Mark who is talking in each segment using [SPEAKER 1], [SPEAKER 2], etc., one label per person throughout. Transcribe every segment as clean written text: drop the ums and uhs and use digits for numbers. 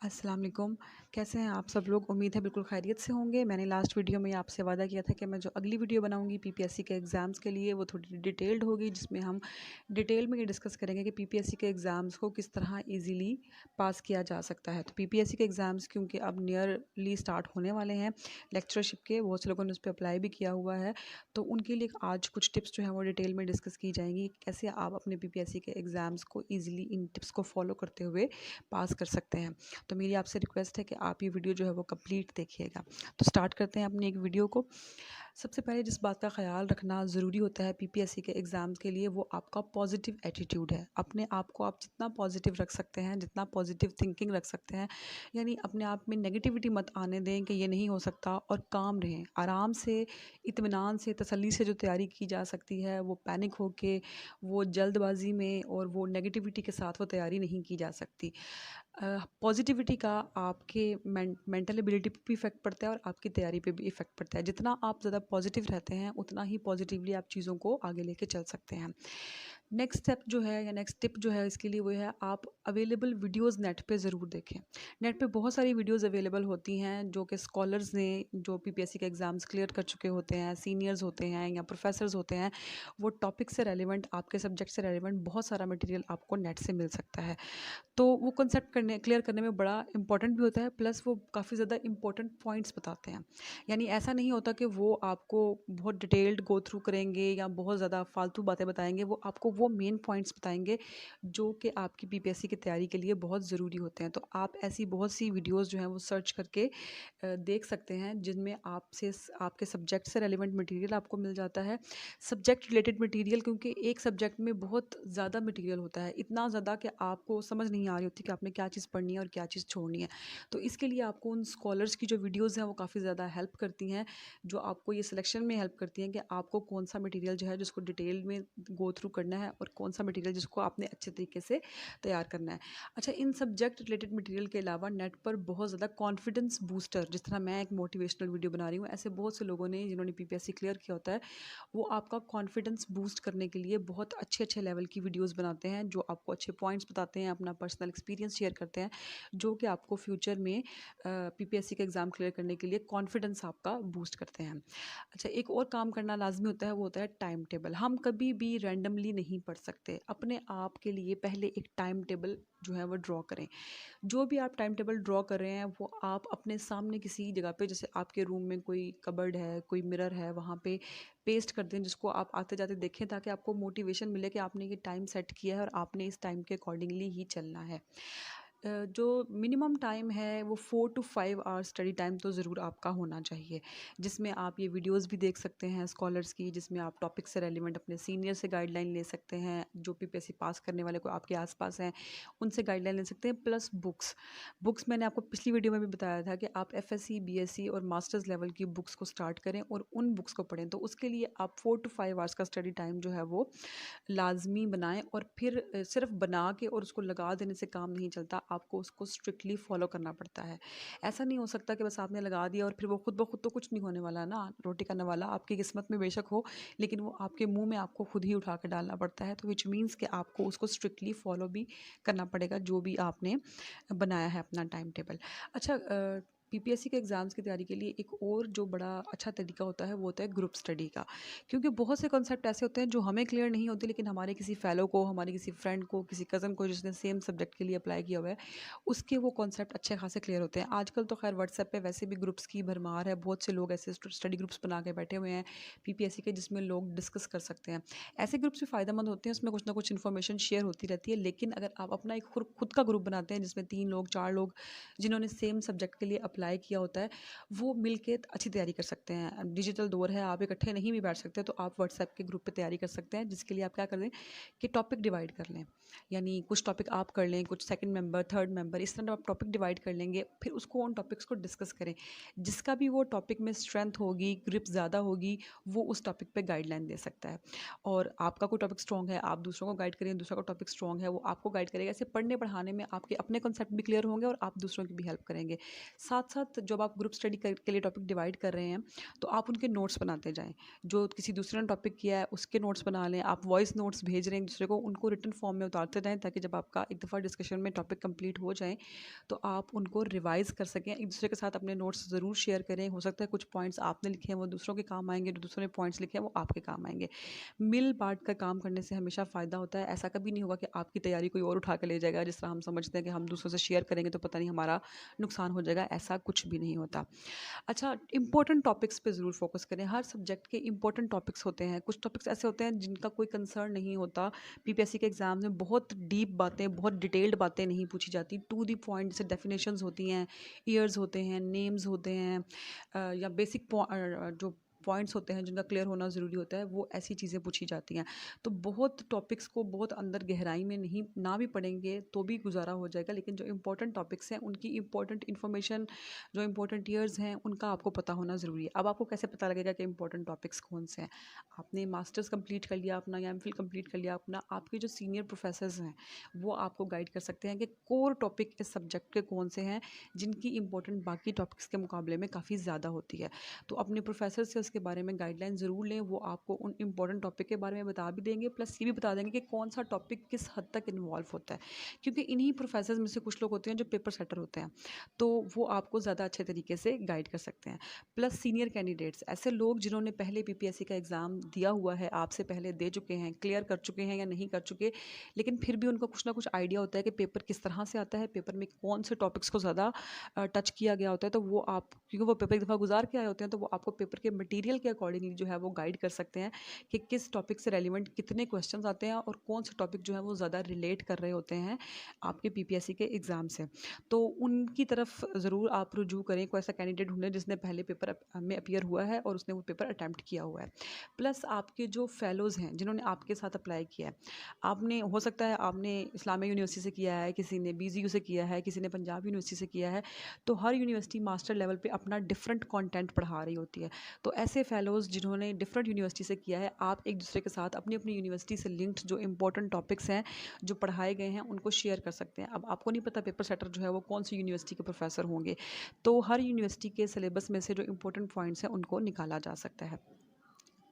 [SPEAKER 1] अस्सलाम वालेकुम। कैसे हैं आप सब लोग? उम्मीद है बिल्कुल खैरियत से होंगे। मैंने लास्ट वीडियो में आपसे वादा किया था कि मैं जो अगली वीडियो बनाऊंगी पीपीएससी के एग्ज़ाम्स के लिए वो थोड़ी डिटेल्ड होगी, जिसमें हम डिटेल में ये डिस्कस करेंगे कि पीपीएससी के एग्ज़ाम्स को किस तरह ईज़िली पास किया जा सकता है। तो पीपीएससी के एग्ज़ाम्स क्योंकि अब नियरली स्टार्ट होने वाले हैं लेक्चरशिप के, बहुत से लोगों ने उस पर अप्लाई भी किया हुआ है। तो उनके लिए आज कुछ टिप्स जो हैं वो डिटेल में डिस्कस की जाएंगी, कैसे आप अपने पीपीएससी के एग्ज़ाम्स को ईज़िली इन टिप्स को फॉलो करते हुए पास कर सकते हैं। तो मेरी आपसे रिक्वेस्ट है कि आप ये वीडियो जो है वो कंप्लीट देखिएगा। तो स्टार्ट करते हैं अपनी एक वीडियो को। सबसे पहले जिस बात का ख़्याल रखना ज़रूरी होता है पीपीएससी के एग्ज़ाम्स के लिए, वो आपका पॉजिटिव एटीट्यूड है। अपने आप को आप जितना पॉजिटिव रख सकते हैं, जितना पॉजिटिव थिंकिंग रख सकते हैं, यानी अपने आप में नेगेटिविटी मत आने दें कि ये नहीं हो सकता, और काम रहें आराम से, इत्मीनान से, तसल्ली से। जो तैयारी की जा सकती है वो पैनिक होके, वो जल्दबाजी में और वो नेगेटिविटी के साथ वो तैयारी नहीं की जा सकती। पॉजिटिविटी का आपके मेंटल एबिलिटी पे भी इफ़ेक्ट पड़ता है और आपकी तैयारी पे भी इफ़ेक्ट पड़ता है। जितना आप ज़्यादा पॉजिटिव रहते हैं उतना ही पॉजिटिवली आप चीज़ों को आगे लेके चल सकते हैं। नेक्स्ट स्टेप जो है या नेक्स्ट टिप जो है इसके लिए वो है, आप अवेलेबल वीडियोस नेट पे ज़रूर देखें। नेट पे बहुत सारी वीडियोस अवेलेबल होती हैं जो कि स्कॉलर्स ने, जो पीपीएससी के एग्ज़ाम्स क्लियर कर चुके होते हैं, सीनियर्स होते हैं या प्रोफेसर्स होते हैं, वो टॉपिक से रेलिवेंट, आपके सब्जेक्ट से रेलिवेंट बहुत सारा मटेरियल आपको नेट से मिल सकता है। तो वो कंसेप्ट क्लियर करने में बड़ा इंपॉर्टेंट भी होता है, प्लस वो काफ़ी ज़्यादा इंपॉर्टेंट पॉइंट्स बताते हैं। यानी ऐसा नहीं होता कि वो आपको बहुत डिटेल्ड गो थ्रू करेंगे या बहुत ज़्यादा फालतू बातें बताएंगे। वो आपको वो मेन पॉइंट्स बताएंगे जो कि आपकी पीपीएससी की तैयारी के लिए बहुत ज़रूरी होते हैं। तो आप ऐसी बहुत सी वीडियोज़ जो हैं वो सर्च करके देख सकते हैं, जिनमें आपके सब्जेक्ट से रेलिवेंट मटेरियल आपको मिल जाता है। सब्जेक्ट रिलेटेड मटेरियल, क्योंकि एक सब्जेक्ट में बहुत ज़्यादा मटेरियल होता है, इतना ज़्यादा कि आपको समझ नहीं आ रही होती कि आपने क्या चीज़ पढ़नी है और क्या चीज़ छोड़नी है। तो इसके लिए आपको उन स्कॉलर्स की जो वीडियोज़ हैं वो काफ़ी ज़्यादा हेल्प करती हैं, जो आपको ये सिलेक्शन में हेल्प करती हैं कि आपको कौन सा मटेरियल जो है जिसको डिटेल में गो थ्रू करना है और कौन सा मटेरियल जिसको आपने अच्छे तरीके से तैयार करना है। अच्छा, इन सब्जेक्ट रिलेटेड मटेरियल के अलावा नेट पर बहुत ज़्यादा कॉन्फिडेंस बूस्टर, जिस तरह मैं एक मोटिवेशनल वीडियो बना रही हूँ, ऐसे बहुत से लोगों ने जिन्होंने पीपीएससी क्लियर किया होता है, वो आपका कॉन्फिडेंस बूस्ट करने के लिए बहुत अच्छे-अच्छे लेवल की वीडियोज़ बनाते हैं, जो आपको अच्छे पॉइंट्स बताते हैं, अपना पर्सनल एक्सपीरियंस शेयर करते हैं, जो कि आपको फ्यूचर में पीपीएससी का एग्ज़ाम क्लियर करने के लिए कॉन्फिडेंस आपका बूस्ट करते हैं। अच्छा, एक और काम करना लाज़मी होता है, वो होता है टाइम टेबल। हम कभी भी रैंडमली नहीं पढ़ सकते। अपने आप के लिए पहले एक टाइम टेबल जो है वो ड्रॉ करें। जो भी आप टाइम टेबल ड्रॉ कर रहे हैं वो आप अपने सामने किसी जगह पे, जैसे आपके रूम में कोई कबर्ड है, कोई मिरर है, वहाँ पे पेस्ट कर दें, जिसको आप आते जाते देखें, ताकि आपको मोटिवेशन मिले कि आपने ये टाइम सेट किया है और आपने इस टाइम के अकॉर्डिंगली ही चलना है। जो मिनिमम टाइम है वो 4 टू 5 आवर्स स्टडी टाइम तो ज़रूर आपका होना चाहिए, जिसमें आप ये वीडियोस भी देख सकते हैं स्कॉलर्स की, जिसमें आप टॉपिक से रेलिवेंट अपने सीनियर से गाइडलाइन ले सकते हैं, जो पीपीएससी पास करने वाले को आपके आसपास हैं उनसे गाइडलाइन ले सकते हैं, प्लस बुक्स। बुक्स मैंने आपको पिछली वीडियो में भी बताया था कि आप एफएससी, बीएससी और मास्टर्स लेवल की बुक्स को स्टार्ट करें और उन बुक्स को पढ़ें। तो उसके लिए आप 4 टू 5 आवर्स का स्टडी टाइम जो है वो लाज़मी बनाएँ, और फिर सिर्फ़ बना के और उसको लगा देने से काम नहीं चलता, आपको उसको स्ट्रिक्टली फ़ॉलो करना पड़ता है। ऐसा नहीं हो सकता कि बस आपने लगा दिया और फिर वो खुद ब खुद तो कुछ नहीं होने वाला ना, रोटी का नवाला आपकी किस्मत में बेशक हो, लेकिन वो आपके मुँह में आपको खुद ही उठा के डालना पड़ता है। तो व्हिच मीन्स कि आपको उसको स्ट्रिक्टली फ़ॉलो भी करना पड़ेगा, जो भी आपने बनाया है अपना टाइम टेबल। अच्छा, पीपीएससी के एग्ज़ाम्स की तैयारी के लिए एक और जो बड़ा अच्छा तरीका होता है वो होता है ग्रुप स्टडी का। क्योंकि बहुत से कॉन्सेप्ट ऐसे होते हैं जो हमें क्लियर नहीं होते, लेकिन हमारे किसी फेलो को, हमारे किसी फ्रेंड को, किसी कज़न को जिसने सेम सब्जेक्ट के लिए अप्लाई किया हुआ है, उसके वो कॉन्सेप्ट अच्छे खासे क्लियर होते हैं। आजकल तो खैर व्हाट्सएप पे वैसे भी ग्रुप्स की भरमार है, बहुत से लोग ऐसे स्टडी ग्रुप्स बना के बैठे हुए हैं पीपीएससी के, जिसमें लोग डिस्कस कर सकते हैं। ऐसे ग्रुप्स भी फ़ायदेमंद होते हैं, उसमें कुछ ना कुछ इन्फॉर्मेशन शेयर होती रहती है, लेकिन अगर आप अपना एक खुद का ग्रुप बनाते हैं जिसमें 3 लोग, 4 लोग जिन्होंने सेम सब्जेक्ट के लिए अप्लाई किया होता है, वो मिलके अच्छी तैयारी कर सकते हैं। डिजिटल दौर है, आप इकट्ठे नहीं भी बैठ सकते, तो आप व्हाट्सएप के ग्रुप पे तैयारी कर सकते हैं, जिसके लिए आप क्या कर लें कि टॉपिक डिवाइड कर लें। यानी कुछ टॉपिक आप कर लें, कुछ सेकंड मेंबर, थर्ड मेंबर, इस तरह आप टॉपिक डिवाइड कर लेंगे, फिर उसको उन टॉपिक्स को डिस्कस करें। जिसका भी वो टॉपिक में स्ट्रेंथ होगी, ग्रिप ज़्यादा होगी, वो उस टॉपिक पे गाइडलाइन दे सकता है। और आपका कोई टॉपिक स्ट्रॉन्ग है, आप दूसरों को गाइड करें, दूसरा का टॉपिक स्ट्रॉन्ग है, वो आपको गाइड करेगा। ऐसे पढ़ने पढ़ाने में आपके अपने कॉन्सेप्ट भी क्लियर होंगे और आप दूसरों की भी हेल्प करेंगे। साथ साथ जब आप ग्रुप स्टडी के लिए टॉपिक डिवाइड कर रहे हैं तो आप उनके नोट्स बनाते जाएं। जो किसी दूसरे ने टॉपिक किया है उसके नोट्स बना लें। आप वॉइस नोट्स भेज रहे हैं एक दूसरे को, उनको रिटन फॉर्म में उतारते रहें ताकि जब आपका एक दफ़ा डिस्कशन में टॉपिक कंप्लीट हो जाए तो आप उनको रिवाइज़ कर सकें। एक दूसरे के साथ अपने नोट्स ज़रूर शेयर करें। हो सकता है कुछ पॉइंट्स आपने लिखे हैं वो दूसरों के काम आएंगे, जो दूसरों ने पॉइंट्स लिखे हैं वो आपके काम आएंगे। मिल बांट कर काम करने से हमेशा फ़ायदा होता है। ऐसा कभी नहीं होगा कि आपकी तैयारी कोई और उठा के ले जाएगा, जिस तरह हम समझते हैं कि हम दूसरों से शेयर करेंगे तो पता नहीं हमारा नुकसान हो जाएगा। ऐसा कुछ भी नहीं होता। अच्छा, इंपॉर्टेंट टॉपिक्स पे ज़रूर फोकस करें। हर सब्जेक्ट के इंपॉर्टेंट टॉपिक्स होते हैं। कुछ टॉपिक्स ऐसे होते हैं जिनका कोई कंसर्न नहीं होता। पीपीएससी के एग्जाम में बहुत डीप बातें, बहुत डिटेल्ड बातें नहीं पूछी जाती। टू द पॉइंट, जैसे डेफिनेशंस होती हैं, ईयर्स होते हैं, नेम्स होते हैं, या बेसिक जो पॉइंट्स होते हैं जिनका क्लियर होना ज़रूरी होता है, वो ऐसी चीज़ें पूछी जाती हैं। तो बहुत टॉपिक्स को बहुत अंदर गहराई में नहीं ना भी पढ़ेंगे तो भी गुजारा हो जाएगा, लेकिन जो इंपॉर्टेंट टॉपिक्स हैं उनकी इंपॉर्टेंट इन्फॉर्मेशन, जो इंपॉर्टेंट ईयर्स हैं उनका आपको पता होना ज़रूरी है। अब आपको कैसे पता लगेगा कि इंपॉर्टेंट टॉपिक्स कौन से हैं? आपने मास्टर्स कंप्लीट कर लिया अपना या एमफिल कंप्लीट कर लिया अपना, आपके जो सीनियर प्रोफेसर्स हैं वो आपको गाइड कर सकते हैं कि कोर टॉपिक इस सब्जेक्ट के कौन से हैं जिनकी इंपॉर्टेंट बाकी टॉपिक्स के मुकाबले में काफ़ी ज़्यादा होती है। तो अपने प्रोफेसर से उसके बारे में गाइडलाइन ज़रूर लें। वो आपको उन इंपॉर्टेंट टॉपिक के बारे में बता भी देंगे, प्लस ये भी बता देंगे कि कौन सा टॉपिक किस हद तक इन्वॉल्व होता है। क्योंकि इन्हीं प्रोफेसर्स में से कुछ लोग होते हैं जो पेपर सेटर होते हैं, तो वो आपको ज़्यादा अच्छे तरीके से गाइड कर सकते हैं। प्लस सीनियर कैंडिडेट्स, ऐसे लोग जिन्होंने पहले पीपीएससी का एग्ज़ाम दिया हुआ है, आपसे पहले दे चुके हैं, क्लियर कर चुके हैं या नहीं कर चुके, लेकिन फिर भी उनको कुछ ना कुछ आइडिया होता है कि पेपर किस तरह से आता है, पेपर में कौन से टॉपिक्स को ज़्यादा टच किया गया होता है। तो वो आप, क्योंकि वो पेपर एक दफ़ा गुजार के आए होते हैं, तो वो आपको पेपर के मटेरियल के अकॉर्डिंगली जो है वो गाइड कर सकते हैं कि किस टॉपिक से रेलिवेंट कितने क्वेश्चंस आते हैं और कौन से टॉपिक जो है वो ज़्यादा रिलेट कर रहे होते हैं आपके पीपीएससी के एग्ज़ाम से। तो उनकी तरफ ज़रूर आप रुजू करें। कोई ऐसा कैंडिडेट ढूंढें जिसने पहले पेपर में अपीयर हुआ है और उसने वो पेपर अटैम्प्ट किया हुआ है। प्लस आपके जो फेलोज़ हैं जिन्होंने आपके साथ अप्लाई किया है, आपने, हो सकता है आपने इस्लामिया यूनिवर्सिटी से किया है, किसी ने बीजीयू से किया है, किसी ने पंजाब यूनिवर्सिटी से किया है, तो हर यूनिवर्सिटी मास्टर लेवल पे अपना डिफरेंट कंटेंट पढ़ा रही होती है। तो ऐसे फेलोज़ जिन्होंने डिफरेंट यूनिवर्सिटी से किया है, आप एक दूसरे के साथ अपनी अपनी यूनिवर्सिटी से लिंक्ड जो इंपॉर्टेंट टॉपिक्स हैं जो पढ़ाए गए हैं उनको शेयर कर सकते हैं। अब आपको नहीं पता पेपर सेटर जो है वो कौन सी यूनिवर्सिटी के प्रोफेसर होंगे, तो हर यूनिवर्सिटी के सिलेबस में से जो इंपॉर्टेंट पॉइंट्स हैं उनको निकाला जा सकता है।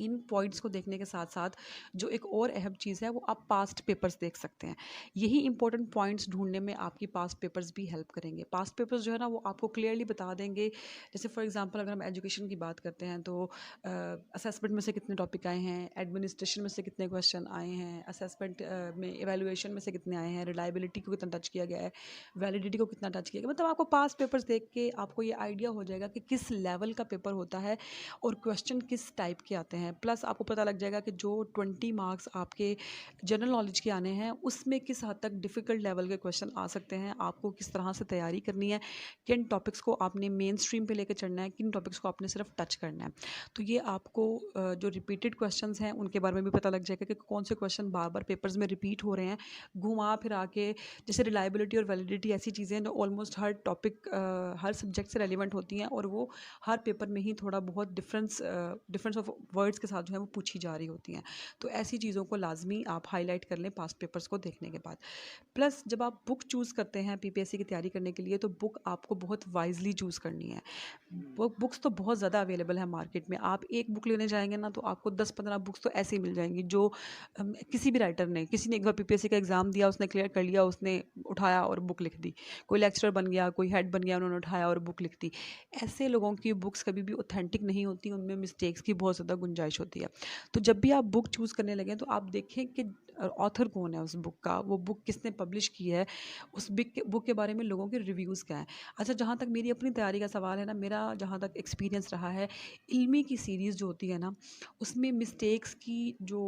[SPEAKER 1] इन पॉइंट्स को देखने के साथ साथ जो एक और अहम चीज़ है वो आप पास्ट पेपर्स देख सकते हैं। यही इंपॉर्टेंट पॉइंट्स ढूंढने में आपकी पास्ट पेपर्स भी हेल्प करेंगे। पास्ट पेपर्स जो है ना वो आपको क्लियरली बता देंगे। जैसे फॉर एग्जांपल अगर हम एजुकेशन की बात करते हैं तो असेसमेंट में से कितने टॉपिक आए हैं, एडमिनिस्ट्रेशन में से कितने क्वेश्चन आए हैं, असेसमेंट में एवेलुएशन में से कितने आए हैं, रिलायबिलिटी को कितना टच किया गया है, वैलिडिटी को कितना टच किया गया। मतलब आपको पास्ट पेपर्स देख के आपको ये आइडिया हो जाएगा कि किस लेवल का पेपर होता है और क्वेश्चन किस टाइप के आते हैं। प्लस आपको पता लग जाएगा कि जो 20 मार्क्स आपके जनरल नॉलेज के आने हैं उसमें किस हद तक डिफ़िकल्ट लेवल के क्वेश्चन आ सकते हैं, आपको किस तरह से तैयारी करनी है, किन टॉपिक्स को आपने मेन स्ट्रीम पे लेकर चढ़ना है, किन टॉपिक्स को आपने सिर्फ टच करना है। तो ये आपको जो रिपीटेड क्वेश्चंस हैं उनके बारे में भी पता लग जाएगा कि कौन से क्वेश्चन बार बार पेपर्स में रिपीट हो रहे हैं, घुमा फिरा के। जैसे रिलायबिलिटी और वैलिडिटी ऐसी चीज़ें हैं जो ऑलमोस्ट हर टॉपिक, हर सब्जेक्ट से रेलिवेंट होती हैं और वो हर पेपर में ही थोड़ा बहुत डिफरेंस ऑफ वर्ड्स के साथ जो है वो पूछी जा रही होती हैं। तो ऐसी चीज़ों को लाजमी आप हाईलाइट कर लें पास्ट पेपर्स को देखने के बाद। प्लस जब आप बुक चूज़ करते हैं पीपीएससी की तैयारी करने के लिए, तो बुक आपको बहुत वाइजली चूज़ करनी है। बुक्स तो बहुत ज़्यादा अवेलेबल है मार्केट में। आप एक बुक लेने जाएंगे ना तो आपको 10-15 बुक्स तो ऐसे ही मिल जाएंगी जो किसी भी राइटर ने, किसी ने एक बार पीपीएससी का एग्ज़ाम दिया, उसने क्लियर कर लिया, उसने उठाया और बुक लिख दी। कोई लेक्चरर बन गया, कोई हेड बन गया, उन्होंने उठाया और बुक लिख दी। ऐसे लोगों की बुक्स कभी भी ऑथेंटिक नहीं होती, उनमें मिस्टेक्स की बहुत ज़्यादा गुंजाइश होती है। तो जब भी आप बुक चूज़ करने लगें तो आप देखें कि ऑथर कौन है उस बुक का, वो बुक किसने पब्लिश की है, उस बुक के बारे में लोगों के रिव्यूज़ क्या हैं। अच्छा, जहाँ तक मेरी अपनी तैयारी का सवाल है ना, मेरा जहाँ तक एक्सपीरियंस रहा है, इल्मी की सीरीज़ जो होती है ना उसमें मिस्टेक्स की जो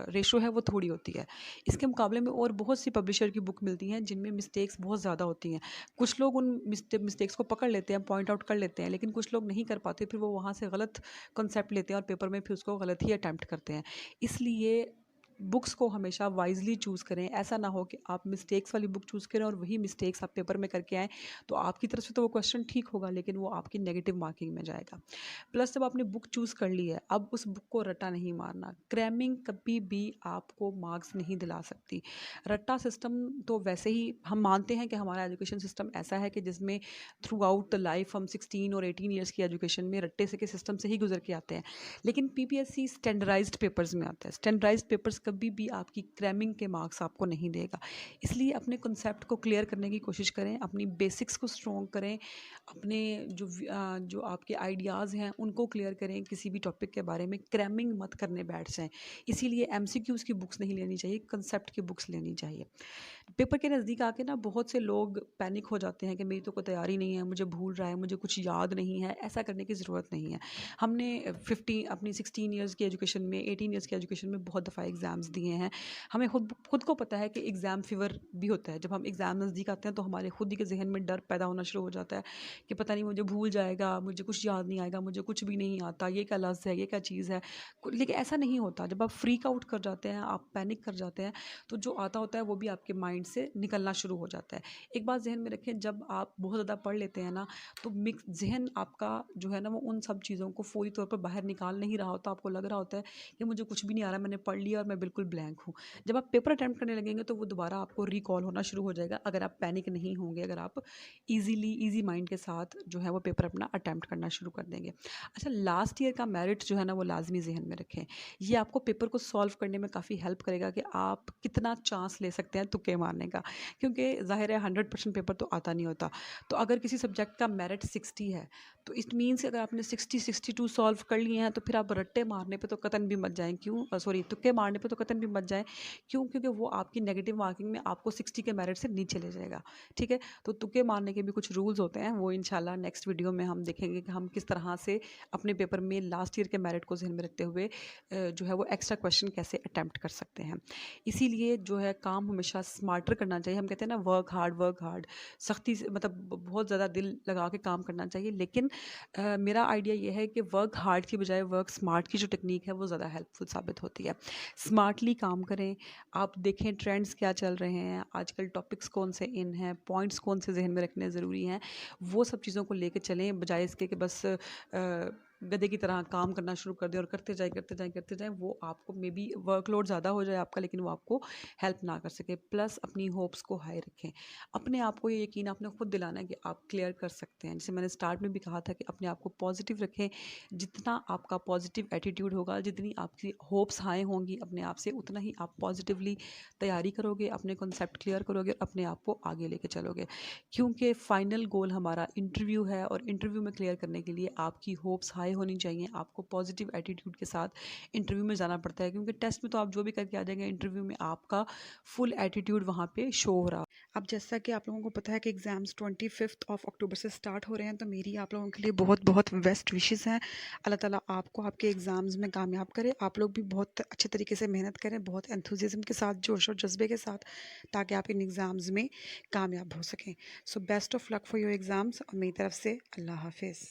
[SPEAKER 1] रेशो है वो थोड़ी होती है। इसके मुकाबले में और बहुत सी पब्लिशर की बुक मिलती हैं जिनमें मिस्टेक्स बहुत ज़्यादा होती हैं। कुछ लोग उन मिस्टेक्स को पकड़ लेते हैं, पॉइंट आउट कर लेते हैं, लेकिन कुछ लोग नहीं कर पाते, फिर वो वहाँ से गलत कॉन्सेप्ट लेते हैं और पेपर में फिर उसको गलत ही अटैम्प्ट करते हैं। इसलिए बुक्स को हमेशा वाइजली चूज़ करें। ऐसा ना हो कि आप मिस्टेक्स वाली बुक चूज़ करें और वही मिस्टेक्स आप पेपर में करके आएँ, तो आपकी तरफ से तो वो क्वेश्चन ठीक होगा, लेकिन वो आपकी नेगेटिव मार्किंग में जाएगा। प्लस जब आपने बुक चूज़ कर ली है, अब उस बुक को रट्टा नहीं मारना। क्रैमिंग कभी भी आपको मार्क्स नहीं दिला सकती। रट्टा सिस्टम तो वैसे ही हम मानते हैं कि हमारा एजुकेशन सिस्टम ऐसा है कि जिसमें थ्रू आउट द लाइफ हम 16 और 18 ईयर्स की एजुकेशन में रट्टे से के सिस्टम से ही गुजर के आते हैं। लेकिन पीपीएससी स्टैंडर्डाइज्ड पेपर्स में आता है। स्टैंडर्डाइज्ड पेपर्स कभी भी आपकी क्रैमिंग के मार्क्स आपको नहीं देगा। इसलिए अपने कॉन्सेप्ट को क्लियर करने की कोशिश करें, अपनी बेसिक्स को स्ट्रॉन्ग करें, अपने जो आपके आइडियाज़ हैं उनको क्लियर करें। किसी भी टॉपिक के बारे में क्रैमिंग मत करने बैठ जाएँ। इसीलिए एमसीक्यूज़ की बुक्स नहीं लेनी चाहिए, कंसेप्ट की बुक्स लेनी चाहिए। पेपर के नज़दीक आके ना बहुत से लोग पैनिक हो जाते हैं कि मेरी तो कोई तैयारी नहीं है, मुझे भूल रहा है, मुझे कुछ याद नहीं है। ऐसा करने की ज़रूरत नहीं है। हमने 50 अपनी 16 ईयर्स की एजुकेशन में, 18 ईयर्स की एजुकेशन में बहुत दफ़ा एग्ज़ाम्स दिए हैं। हमें खुद को पता है कि एग्ज़ाम फ़ीवर भी होता है। जब हम एग्ज़ाम नज़दीक आते हैं तो हमारे खुद ही के ज़हन में डर पैदा होना शुरू हो जाता है कि पता नहीं मुझे भूल जाएगा, मुझे कुछ याद नहीं आएगा, मुझे कुछ भी नहीं आता, ये क्या लफ्ज़ है, ये क्या चीज़ है। लेकिन ऐसा नहीं होता। जब आप फ्रीक आउट कर जाते हैं, आप पैनिक कर जाते हैं, तो जो आता होता है वो भी आपके माइंड से निकलना शुरू हो जाता है। एक बात ज़हन में रखें, जब आप बहुत ज़्यादा पढ़ लेते हैं ना, तो मिक्स ज़हन आपका जो है ना वो उन सब चीज़ों को फौरी तौर पर बाहर निकाल नहीं रहा होता। आपको लग रहा होता है कि मुझे कुछ भी नहीं आ रहा, मैंने पढ़ लिया और मैं बिल्कुल ब्लैंक हूँ। जब आप पेपर अटेम्प्ट करने लगेंगे तो वो दोबारा आपको रिकॉल होना शुरू हो जाएगा, अगर आप पैनिक नहीं होंगे, अगर आप ईज़ी माइंड के साथ जो है वो पेपर अपना अटेम्प्ट करना शुरू कर देंगे। अच्छा, लास्ट ईयर का मेरिट जो है ना वो लाज़मी ज़हन में रखें। ये आपको पेपर को सॉल्व करने में काफ़ी हेल्प करेगा कि आप कितना चांस ले सकते हैं तुक्के मारने का, क्योंकि ज़ाहिर है 100% पेपर तो आता नहीं होता। तो अगर किसी सब्जेक्ट का मेरिट 60 है, तो इट मीन्स अगर आपने 60-62 सॉल्व कर लिए हैं, तो फिर आप रट्टे मारने पे तो कतन भी मत जाएँ। क्यों सॉरी, तुक्के मारने पे तो कतन भी मत जाएँ। क्यों? क्योंकि वो आपकी नेगेटिव मार्किंग में आपको 60 के मेरिट से नीचे ले जाएगा। ठीक है? तो तुक्के मारने के भी कुछ रूल्स होते हैं, वो इंशाल्लाह नेक्स्ट वीडियो में हम देखेंगे कि हम किस तरह से अपने पेपर में लास्ट ईयर के मेरिट को ज़हन में रखते हुए जो है वो एक्स्ट्रा क्वेश्चन कैसे अटेम्प्ट कर सकते हैं। इसीलिए जो है काम हमेशा स्मार्टर करना चाहिए। हम कहते हैं ना वर्क हार्ड, सख्ती से मतलब बहुत ज़्यादा दिल लगा के काम करना चाहिए। लेकिन मेरा आइडिया ये है कि वर्क हार्ड की बजाय वर्क स्मार्ट की जो टेक्निक है वो ज़्यादा हेल्पफुल साबित होती है। स्मार्टली काम करें, आप देखें ट्रेंड्स क्या चल रहे हैं, आजकल टॉपिक्स कौन से इन हैं, पॉइंट्स कौन से जहन में रखने ज़रूरी हैं, वो सब चीज़ों को लेके चलें, बजाय इसके कि बस गधे की तरह काम करना शुरू कर दें और करते जाएँ। वो आपको मे बी वर्कलोड ज़्यादा हो जाए आपका, लेकिन वो आपको हेल्प ना कर सके। प्लस अपनी होप्स को हाई रखें। अपने आप को ये यकीन आपने खुद दिलाना है कि आप क्लियर कर सकते हैं। जैसे मैंने स्टार्ट में भी कहा था कि अपने आप को पॉजिटिव रखें। जितना आपका पॉजिटिव एटीट्यूड होगा, जितनी आपकी होप्स हाई होंगी अपने आप से, उतना ही आप पॉजिटिवली तैयारी करोगे, अपने कॉन्सेप्ट क्लियर करोगे और अपने आप को आगे लेके चलोगे। क्योंकि फाइनल गोल हमारा इंटरव्यू है और इंटरव्यू में क्लियर करने के लिए आपकी होप्स हाई होनी चाहिए। आपको पॉजिटिव एटीट्यूड के साथ इंटरव्यू में जाना पड़ता है, क्योंकि टेस्ट में तो आप जो भी करके आ जाएंगे, इंटरव्यू में आपका फुल एटीट्यूड वहाँ पे शो हो रहा। अब जैसा कि आप लोगों को पता है कि एग्ज़ाम्स 25 अक्टूबर से स्टार्ट हो रहे हैं, तो मेरी आप लोगों के लिए बहुत बहुत बेस्ट विशेज़ हैं। अल्लाह ताला आपको आपके एग्ज़ाम्स में कामयाब करे। आप लोग भी बहुत अच्छे तरीके से मेहनत करें, बहुत एंथुसियाज्म के साथ, जोश और जज्बे के साथ, ताकि आप इन एग्ज़ाम्स में कामयाब हो सकें। So best of luck for your exams और मेरी तरफ से अल्लाह हाफिज़।